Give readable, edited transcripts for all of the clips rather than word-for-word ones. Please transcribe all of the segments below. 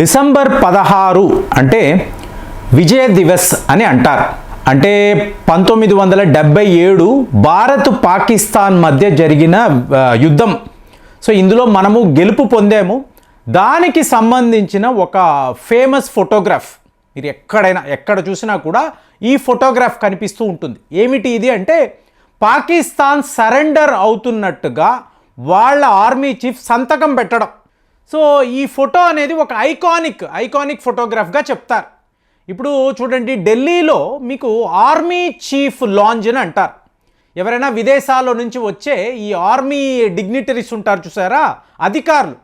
December 16 అంటే విజయ దివస్ అని అంటారు. అంటే 1977 భారత్ పాకిస్తాన్ మధ్య జరిగిన యుద్ధం. సో ఇందులో మనము గెలుపు పొందాము. దానికి సంబంధించిన ఒక ఫేమస్ ఫోటోగ్రాఫ్ మీరు ఎక్కడ చూసినా కూడా ఈ ఫోటోగ్రాఫ్ కనిపిస్తూ ఉంటుంది. ఏమిటి ఇది అంటే పాకిస్తాన్ సరెండర్ అవుతున్నట్టుగా వాళ్ళ ఆర్మీ చీఫ్ సంతకం పెట్టడం. సో ఈ ఫోటో అనేది ఒక ఐకానిక్ ఫోటోగ్రాఫ్గా చెప్తారు. ఇప్పుడు చూడండి, ఢిల్లీలో మీకు ఆర్మీ చీఫ్ లాంజ్ అని అంటారు. ఎవరైనా విదేశాల్లో నుంచి వచ్చే ఈ ఆర్మీ డిగ్నిటరీస్ ఉంటారు చూసారా, అధికారులు,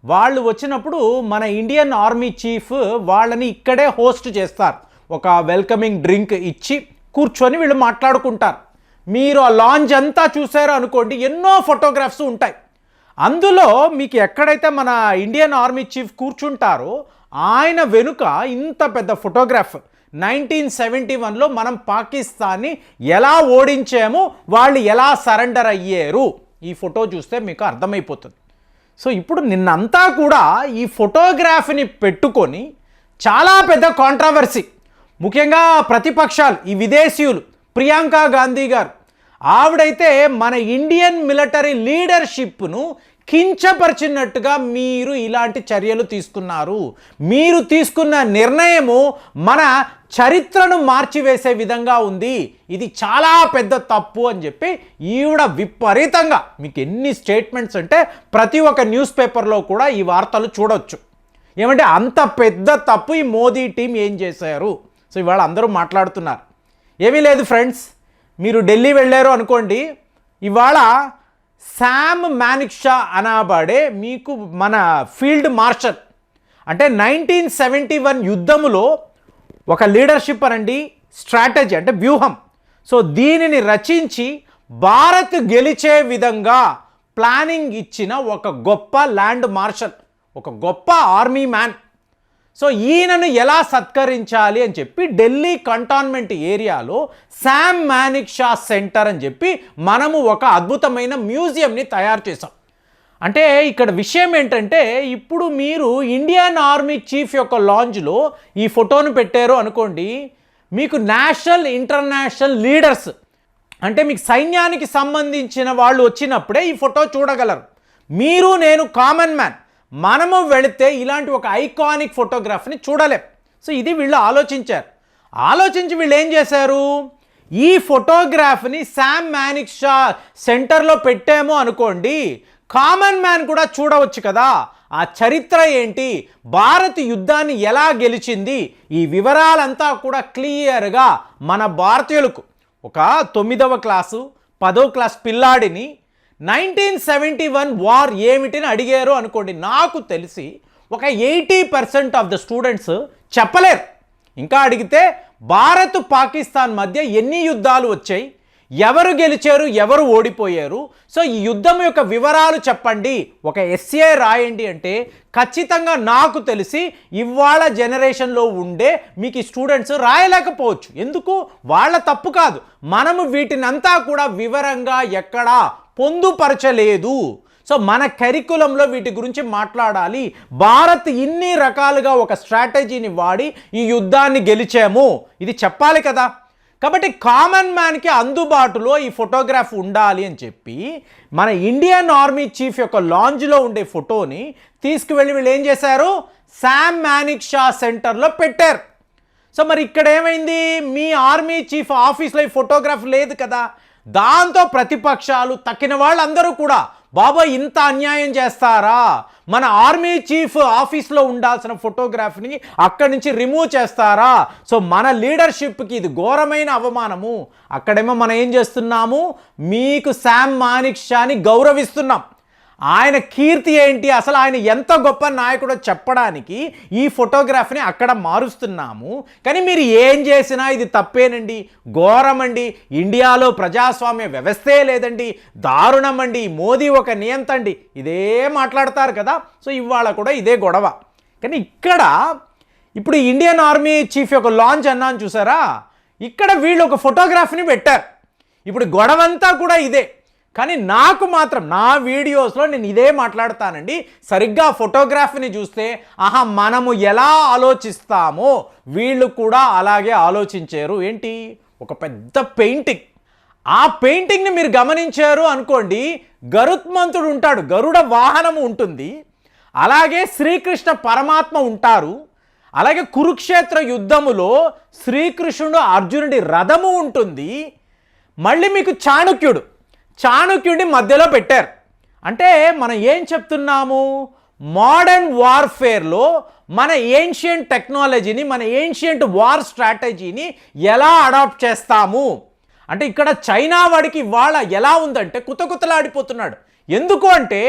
వాళ్ళు వచ్చినప్పుడు మన ఇండియన్ ఆర్మీ చీఫ్ వాళ్ళని ఇక్కడే హోస్ట్ చేస్తారు. ఒక వెల్కమింగ్ డ్రింక్ ఇచ్చి కూర్చొని వీళ్ళు మాట్లాడుకుంటారు. మీరు ఆ లాంజ్ అంతా చూసారో అనుకోండి, ఎన్నో ఫోటోగ్రాఫ్స్ ఉంటాయి. అందులో మీకు ఎక్కడైతే మన ఇండియన్ ఆర్మీ చీఫ్ కూర్చుంటారో ఆయన వెనుక ఇంత పెద్ద ఫోటోగ్రాఫ్ 1971లో మనం పాకిస్తాన్ని ఎలా ఓడించామో, వాళ్ళు ఎలా సరెండర్ అయ్యారు, ఈ ఫోటో చూస్తే మీకు అర్థమైపోతుంది. సో ఇప్పుడు నిన్నంతా కూడా ఈ ఫోటోగ్రాఫ్ని పెట్టుకొని చాలా పెద్ద కాంట్రవర్సీ, ముఖ్యంగా ప్రతిపక్షాలు, ఈ విదేశీయులు, ప్రియాంక గాంధీ గారు, ఆవిడైతే మన ఇండియన్ మిలిటరీ లీడర్షిప్ను కించపరిచినట్టుగా మీరు ఇలాంటి చర్యలు తీసుకున్నారు, మీరు తీసుకున్న నిర్ణయము మన చరిత్రను మార్చివేసే విధంగా ఉంది, ఇది చాలా పెద్ద తప్పు అని చెప్పి ఈవిడ విపరీతంగా, మీకు ఎన్ని స్టేట్మెంట్స్ అంటే ప్రతి ఒక్క న్యూస్ పేపర్లో కూడా ఈ వార్తలు చూడొచ్చు. ఏమంటే అంత పెద్ద తప్పు ఈ మోదీ టీం ఏం చేశారు. సో ఇవాళ అందరూ మాట్లాడుతున్నారు. ఏమీ లేదు ఫ్రెండ్స్, మీరు ఢిల్లీ వెళ్ళారు అనుకోండి, ఇవాళ శామ్ మానిక్షా అనబడే మీకు మన ఫీల్డ్ మార్షల్, అంటే 1971 యుద్ధములో ఒక లీడర్షిప్ అనండి, స్ట్రాటజీ అంటే వ్యూహం, సో దీనిని రచించి భారత్ గెలిచే విధంగా ప్లానింగ్ ఇచ్చిన ఒక గొప్ప ల్యాండ్ మార్షల్, ఒక గొప్ప ఆర్మీ మ్యాన్. సో ఈయనను ఎలా సత్కరించాలి అని చెప్పి ఢిల్లీ కంటోన్మెంట్ ఏరియాలో శామ్ మానిక్షా సెంటర్ అని చెప్పి మనము ఒక అద్భుతమైన మ్యూజియంని తయారు చేసాం. అంటే ఇక్కడ విషయం ఏంటంటే, ఇప్పుడు మీరు ఇండియన్ ఆర్మీ చీఫ్ యొక్క లాంజ్లో ఈ ఫోటోను పెట్టారు అనుకోండి, మీకు నేషనల్ ఇంటర్నేషనల్ లీడర్స్, అంటే మీకు సైన్యానికి సంబంధించిన వాళ్ళు వచ్చినప్పుడే ఈ ఫోటో చూడగలరు. మీరు నేను కామన్ మ్యాన్, మనము వెళితే ఇలాంటి ఒక ఐకానిక్ ఫోటోగ్రాఫ్ని చూడలేం. సో ఇది వీళ్ళు ఆలోచించి వీళ్ళు ఏం చేశారు, ఈ ఫోటోగ్రాఫ్ని శామ్ మానిక్షా సెంటర్లో పెట్టాము అనుకోండి, కామన్ మ్యాన్ కూడా చూడవచ్చు కదా, ఆ చరిత్ర ఏంటి, భారత్ యుద్ధాన్ని ఎలా గెలిచింది, ఈ వివరాలంతా కూడా క్లియర్గా మన భారతీయులకు, ఒక 9వ క్లాసు 10వ క్లాస్ పిల్లాడిని 1971 వార్ ఏమిటిని అడిగారు అనుకోండి, నాకు తెలిసి ఒక 80% ఆఫ్ ద స్టూడెంట్స్ చెప్పలేరు. ఇంకా అడిగితే భారత్ పాకిస్తాన్ మధ్య ఎన్ని యుద్ధాలు వచ్చాయి, ఎవరు గెలిచారు, ఎవరు ఓడిపోయారు, సో ఈ యుద్ధం యొక్క వివరాలు చెప్పండి, ఒక ఎస్ఏ రాయండి అంటే ఖచ్చితంగా నాకు తెలిసి ఇవాళ జనరేషన్లో ఉండే మీకు ఈ స్టూడెంట్స్ రాయలేకపోవచ్చు. ఎందుకు, వాళ్ళ తప్పు కాదు, మనము వీటినంతా కూడా వివరంగా ఎక్కడా పొందుపరచలేదు. సో మన కరికులంలో వీటి గురించి మాట్లాడాలి. భారత్ ఇన్ని రకాలుగా ఒక స్ట్రాటజీని వాడి ఈ యుద్ధాన్ని గెలిచాము, ఇది చెప్పాలి కదా. కాబట్టి కామన్ మ్యాన్కి అందుబాటులో ఈ ఫోటోగ్రాఫ్ ఉండాలి అని చెప్పి మన ఇండియన్ ఆర్మీ చీఫ్ యొక్క లాంజ్లో ఉండే ఫోటోని తీసుకువెళ్ళి వీళ్ళు ఏం చేశారు, శామ్ మానిక్షా సెంటర్లో పెట్టారు. సో మరి ఇక్కడ ఏమైంది, మీ ఆర్మీ చీఫ్ ఆఫీస్లో ఈ ఫోటోగ్రాఫ్ లేదు కదా. దాంతో ప్రతిపక్షాలు, తక్కిన వాళ్ళందరూ కూడా, బాబాయ్ ఇంత అన్యాయం చేస్తారా, మన ఆర్మీ చీఫ్ ఆఫీస్లో ఉండాల్సిన ఫోటోగ్రాఫ్ని అక్కడి నుంచి రిమూవ్ చేస్తారా, సో మన లీడర్షిప్కి ఇది ఘోరమైన అవమానము. అక్కడేమో మనం ఏం చేస్తున్నాము, మీకు శామ్ మానిక్షాని గౌరవిస్తున్నాం, ఆయన కీర్తి ఏంటి, అసలు ఆయన ఎంత గొప్ప నాయకుడో చెప్పడానికి ఈ ఫోటోగ్రాఫ్ని అక్కడ మారుస్తున్నాము. కానీ మీరు ఏం చేసినా ఇది తప్పేనండి, ఘోరమండి, ఇండియాలో ప్రజాస్వామ్య వ్యవస్థే లేదండి, దారుణమండి, మోదీ ఒక నియంతండి, ఇదే మాట్లాడతారు కదా. సో ఇవాళ కూడా ఇదే గొడవ. కానీ ఇక్కడ ఇప్పుడు ఇండియన్ ఆర్మీ చీఫ్ యొక్క లాంచ్ అన్నాను చూసారా, ఇక్కడ వీళ్ళు ఒక ఫోటోగ్రాఫ్ని పెట్టారు. ఇప్పుడు గొడవంతా కూడా ఇదే. కానీ నాకు మాత్రం నా వీడియోస్లో నేను ఇదే మాట్లాడతానండి. సరిగ్గా ఫోటోగ్రఫీని చూస్తే ఆహా మనము ఎలా ఆలోచిస్తామో వీళ్ళు కూడా అలాగే ఆలోచించారు. ఏంటి, ఒక పెద్ద పెయింటింగ్. ఆ పెయింటింగ్ని మీరు గమనించారు అనుకోండి, గరుత్మంతుడు ఉంటాడు, గరుడ వాహనము ఉంటుంది, అలాగే శ్రీకృష్ణ పరమాత్మ ఉంటారు, అలాగే కురుక్షేత్ర యుద్ధములో శ్రీకృష్ణుడు అర్జునుడి రథము ఉంటుంది, మళ్ళీ మీకు చాణక్యుడిని మధ్యలో పెట్టారు. అంటే మనం ఏం చెప్తున్నాము, మోడర్న్ వార్ఫేర్లో మన ఏన్షియంట్ టెక్నాలజీని, మన ఏన్షియంట్ వార్ స్ట్రాటజీని ఎలా అడాప్ట్ చేస్తాము అంటే ఇక్కడ చైనా వాడికి ఇవాళ ఎలా ఉందంటే కుతకుతలాడిపోతున్నాడు. ఎందుకు అంటే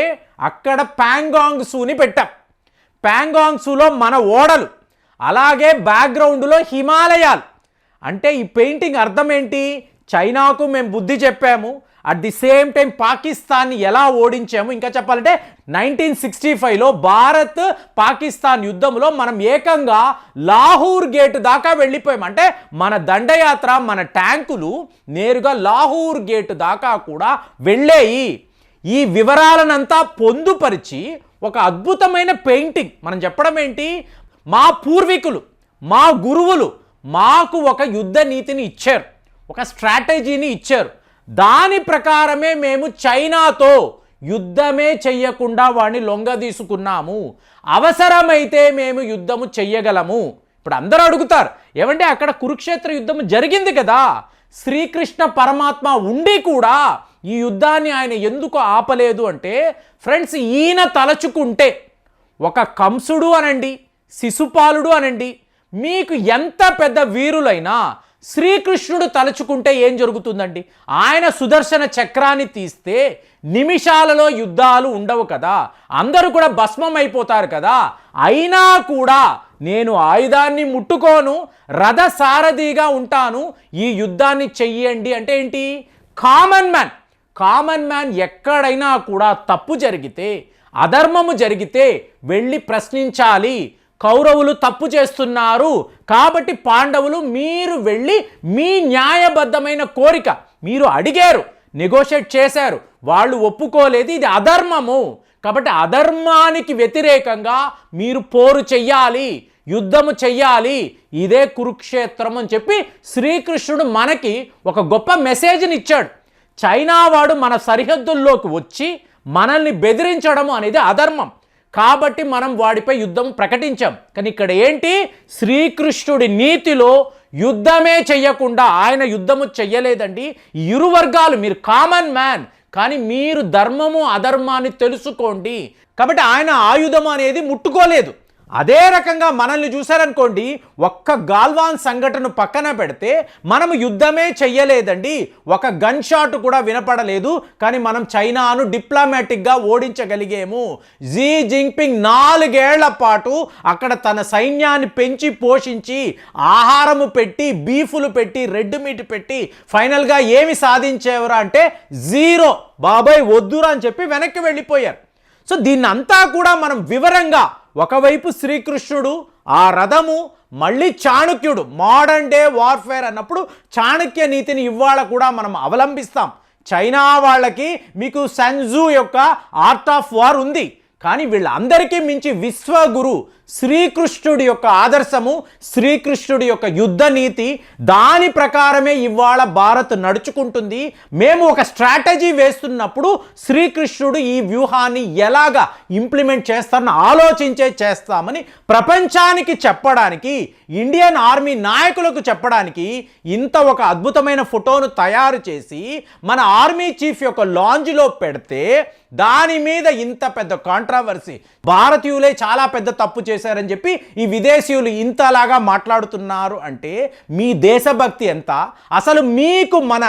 అక్కడ ప్యాంగాంగ్ సూని పెట్టాం, ప్యాంగాంగ్ సూలో మన ఓడలు, అలాగే బ్యాక్గ్రౌండ్లో హిమాలయాలు. అంటే ఈ పెయింటింగ్ అర్థం ఏంటి, చైనాకు మేము బుద్ధి చెప్పాము, అట్ ది సేమ్ టైం పాకిస్తాన్ని ఎలా ఓడించాము. ఇంకా చెప్పాలంటే 1965లో భారత్ పాకిస్తాన్ యుద్ధంలో మనం ఏకంగా లాహూర్ గేట్ దాకా వెళ్ళిపోయాం. అంటే మన దండయాత్ర, మన ట్యాంకులు నేరుగా లాహూర్ గేట్ దాకా కూడా వెళ్ళేయి. ఈ వివరాలనంతా పొందుపరిచి ఒక అద్భుతమైన పెయింటింగ్ మనం చెప్పడం ఏంటి, మా పూర్వీకులు, మా గురువులు మాకు ఒక యుద్ధ నీతిని ఇచ్చారు, ఒక స్ట్రాటజీని ఇచ్చారు. దాని ప్రకారమే మేము చైనాతో యుద్ధమే చెయ్యకుండా వాడిని లొంగదీసుకున్నాము. అవసరమైతే మేము యుద్ధము చెయ్యగలము. ఇప్పుడు అందరూ అడుగుతారు, ఏమంటే అక్కడ కురుక్షేత్ర యుద్ధం జరిగింది కదా, శ్రీకృష్ణ పరమాత్మ ఉండి కూడా ఈ యుద్ధాన్ని ఆయన ఎందుకు ఆపలేదు అంటే, ఫ్రెండ్స్, ఈయన తలచుకుంటే ఒక కంసుడు అనండి, శిశుపాలుడు అనండి, మీకు ఎంత పెద్ద వీరులైనా శ్రీకృష్ణుడు తలుచుకుంటే ఏం జరుగుతుందండి, ఆయన సుదర్శన చక్రాన్ని తీస్తే నిమిషాలలో యుద్ధాలు ఉండవు కదా, అందరూ కూడా భస్మం అయిపోతారు కదా. అయినా కూడా నేను ఆయుధాన్ని ముట్టుకోను, రథ సారథిగా ఉంటాను, ఈ యుద్ధాన్ని చెయ్యండి అంటే ఏంటి, కామన్ మ్యాన్ ఎక్కడైనా కూడా తప్పు జరిగితే, అధర్మము జరిగితే వెళ్ళి ప్రశ్నించాలి. కౌరవులు తప్పు చేస్తున్నారు కాబట్టి పాండవులు మీరు వెళ్ళి మీ న్యాయబద్ధమైన కోరిక మీరు అడిగారు, నెగోషియేట్ చేశారు, వాళ్ళు ఒప్పుకోలేదు, ఇది అధర్మము కాబట్టి అధర్మానికి వ్యతిరేకంగా మీరు పోరు చెయ్యాలి, యుద్ధము చెయ్యాలి, ఇదే కురుక్షేత్రం అని చెప్పి శ్రీకృష్ణుడు మనకి ఒక గొప్ప మెసేజ్ని ఇచ్చాడు. చైనా వాడు మన సరిహద్దుల్లోకి వచ్చి మనల్ని బెదిరించడం అనేది అధర్మం కాబట్టి మనం వాడిపై యుద్ధం ప్రకటించాం. కానీ ఇక్కడ ఏంటి, శ్రీకృష్ణుడి నీతిలో యుద్ధమే చెయ్యకుండా ఆయన యుద్ధము చెయ్యలేదండి. ఇరు వర్గాలు, మీరు కామన్ మ్యాన్ కానీ మీరు ధర్మము అధర్మాన్ని తెలుసుకోండి కాబట్టి ఆయన ఆయుధం అనేది ముట్టుకోలేదు. అదే రకంగా మనల్ని చూశారనుకోండి, ఒక్క గాల్వాన్ సంఘటన పక్కన పెడితే మనము యుద్ధమే చెయ్యలేదండి, ఒక గన్ షాట్ కూడా వినపడలేదు, కానీ మనం చైనాను డిప్లొమాటిక్గా ఓడించగలిగాము. జీ జింగ్పింగ్ 4 ఏళ్ల పాటు అక్కడ తన సైన్యాన్ని పెంచి పోషించి ఆహారము పెట్టి, బీఫులు పెట్టి, రెడ్ మీట్ పెట్టి ఫైనల్గా ఏమి సాధించేవరా అంటే 0, బాబాయ్ వద్దురా అని చెప్పి వెనక్కి వెళ్ళిపోయారు. సో దీన్నంతా కూడా మనం వివరంగా, ఒకవైపు శ్రీకృష్ణుడు, ఆ రథము, మళ్ళీ చాణక్యుడు, మోడర్న్ డే వార్ఫేర్ అన్నప్పుడు చాణక్య నీతిని ఇవాళ కూడా మనం అవలంబిస్తాం. చైనా వాళ్ళకి మీకు సన్జు యొక్క ఆర్ట్ ఆఫ్ వార్ ఉంది, కానీ వీళ్ళందరికీ మించి విశ్వగురు శ్రీకృష్ణుడి యొక్క ఆదర్శము, శ్రీకృష్ణుడి యొక్క యుద్ధ నీతి, దాని ప్రకారమే ఇవాళ భారత్ నడుచుకుంటుంది. మేము ఒక స్ట్రాటజీ వేస్తున్నప్పుడు శ్రీకృష్ణుడు ఈ వ్యూహాన్ని ఎలాగా ఇంప్లిమెంట్ చేస్తారని ఆలోచించే చేస్తామని ప్రపంచానికి చెప్పడానికి, ఇండియన్ ఆర్మీ నాయకులకు చెప్పడానికి ఇంత ఒక అద్భుతమైన ఫోటోను తయారు చేసి మన ఆర్మీ చీఫ్ యొక్క లాంజ్లో పెడితే దాని మీద ఇంత పెద్ద కాంట్రవర్సీ, భారతీయులే చాలా పెద్ద తప్పు చేశారని చెప్పి ఈ విదేశీయులు ఇంతలాగా మాట్లాడుతున్నారు అంటే మీ దేశభక్తి ఎంత? అసలు మీకు మన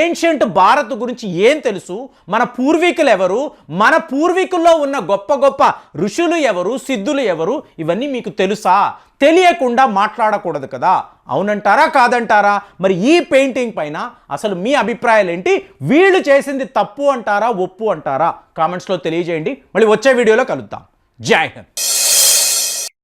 ఏన్షియంట్ భారత్ గురించి ఏం తెలుసు? మన పూర్వీకులు ఎవరు? మన పూర్వీకుల్లో ఉన్న గొప్ప గొప్ప ఋషులు ఎవరు, సిద్ధులు ఎవరు? ఇవన్నీ మీకు తెలుసా? తెలియకుండా మాట్లాడకూడదు కదా. అవునంటారా కాదంటారా? మరి ఈ పెయింటింగ్ పైన అసలు మీ అభిప్రాయాలు ఏంటి? వీళ్ళు చేసింది తప్పు అంటారా, ఒప్పు అంటారా? కామెంట్స్లో తెలియజేయండి. మళ్ళీ వచ్చే వీడియోలో కలుద్దాం. జై హింద్.